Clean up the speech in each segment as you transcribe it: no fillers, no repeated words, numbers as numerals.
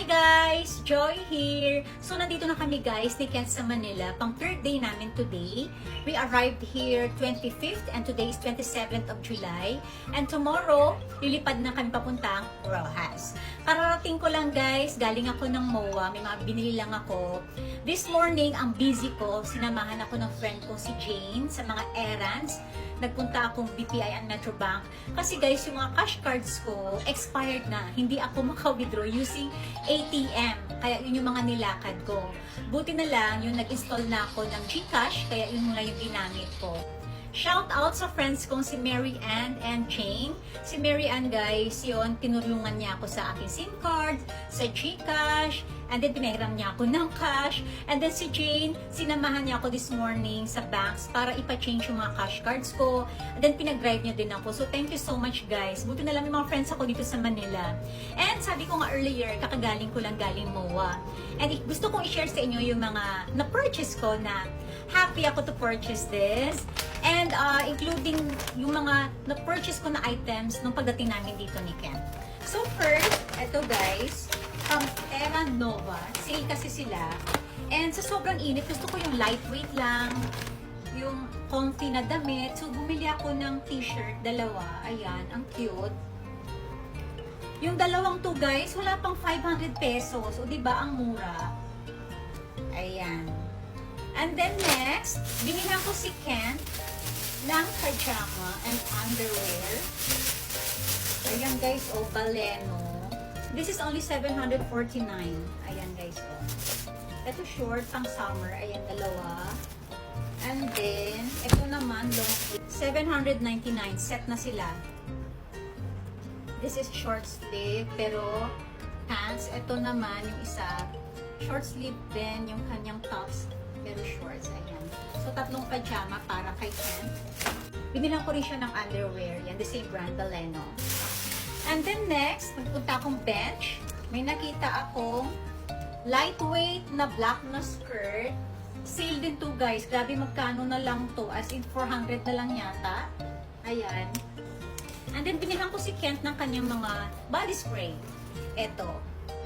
Hi guys! Joy here! So nandito na kami guys ni Ken sa Manila. Pang third day namin today. We arrived here 25th and today is 27th of July. And tomorrow, lilipad na kami papuntang Rojas. Kararating ko lang guys, galing ako ng MOA. May mga binili lang ako. This morning, ang busy ko. Sinamahan ako ng friend ko si Jane sa mga errands. Nagpunta akong BPI and Metrobank. Kasi guys, yung mga cash cards ko, expired na. Hindi ako maka-withdraw using ATM. Kaya yun yung mga nilakad ko. Buti na lang, yung nag-install na ako ng GCash, kaya yun muna yung ginamit ko. Shout out sa friends kong si Mary Ann and Jane. Si Mary Ann guys, yun, tinulungan niya ako sa aking SIM card, sa GCash, and then pinahiram niya ako ng cash. And then si Jane, sinamahan niya ako this morning sa banks para ipa-change yung mga cash cards ko. And then pinag-drive niya din ako. So thank you so much guys. Buti na lang may mga friends ako dito sa Manila. And sabi ko nga earlier, kakagaling ko lang galing MOA. And gusto kong i-share sa inyo yung mga na-purchase ko na happy ako to purchase this. And including yung mga na-purchase ko na items nung pagdating namin dito ni Ken. So first, eto guys, Terra Nova. Sale kasi sila. And sa sobrang init, gusto ko yung lightweight lang, yung comfy na damit. So bumili ako ng t-shirt, dalawa. Ayan, ang cute. Yung dalawang to guys, wala pang 500 pesos. O diba, ang mura. Ayan. And then next, binigyan ko si Ken ng pajama and underwear. Ayan guys, oh, Baleno. This is only 749. Ayan guys, oh. Ito short, pang summer. Ayan, dalawa. And then, ito naman, long sleeve. 799. Set na sila. This is short sleeve, pero pants. Ito naman, yung isa, short sleeve din, yung kanyang tops, pero shorts. Ayan. So, tatlong pajama para kay Ken. Binilang ko rin siya ng underwear. Yan, the same brand, Baleno. And then next, magpunta akong bench. May nakita akong lightweight na black na skirt. Sale din to guys. Grabe magkano na lang to. As in 400 na lang yata. Ayan. And then binilang ko si Kent ng kanyang mga body spray. Eto.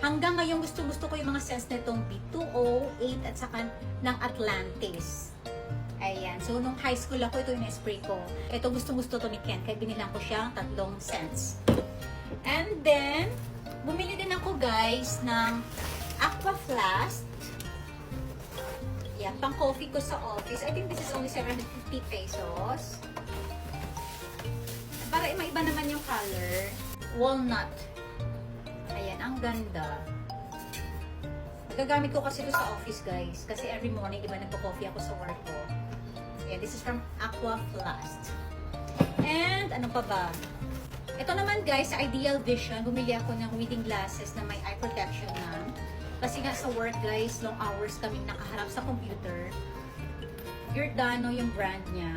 Hanggang ngayon gusto ko yung mga scents nitong B2O, 8 at saka ng Atlantis. Ayan. So, nung high school ako, ito yung na-spray ko. Ito, gusto to ni Ken. Kaya binilang ko siya tatlong scents. And then, bumili din ako, guys, ng Aqua Flask. Yan, pang coffee ko sa office. I think this is only 750 pesos. Para maiba naman yung color. Walnut. Ayan, ang ganda. Nagagamit ko kasi ito sa office, guys. Kasi every morning, di ba, nagpo-coffee ako sa work ko. Yeah, this is from Aqua Flask. And, ano pa ba? Ito naman, guys, sa Ideal Vision, bumili ako ng reading glasses na may eye protection na. Kasi nga sa work, guys, long hours kaming nakaharap sa computer. Giordano yung brand niya.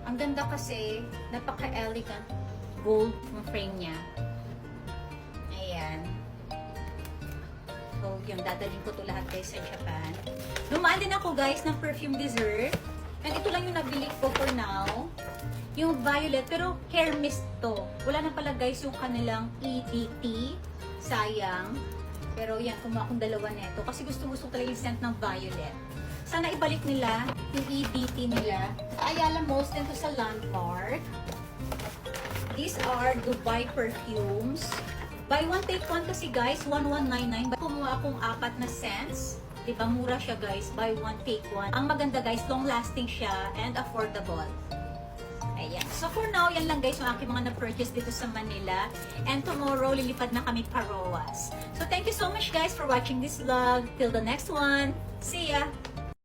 Ang ganda kasi, napaka-elegant gold yung frame niya. Ayan. So, yung dadalhin ko to lahat guys sa Japan. Dumaan din ako guys ng perfume dessert. And ito lang yung nabili ko for now. Yung violet, pero hair mist to. Wala na pala guys yung kanilang EDT. Sayang. Pero yan, kumuha akong dalawa neto. Kasi gusto talaga yung scent ng violet. Sana ibalik nila yung EDT nila. Sa Ayala Malls din to sa Landmark. These are Dubai perfumes. Buy one, take one kasi guys, 1199. Kumuha akong 4 na scents. Diba, mura siya guys. Buy one, take one. Ang maganda guys, long lasting siya and affordable. Ayan. So for now, yan lang guys yung aking mga na-purchase dito sa Manila. And tomorrow, lilipad na kami pa Roas. So thank you so much guys for watching this vlog. Till the next one. See ya!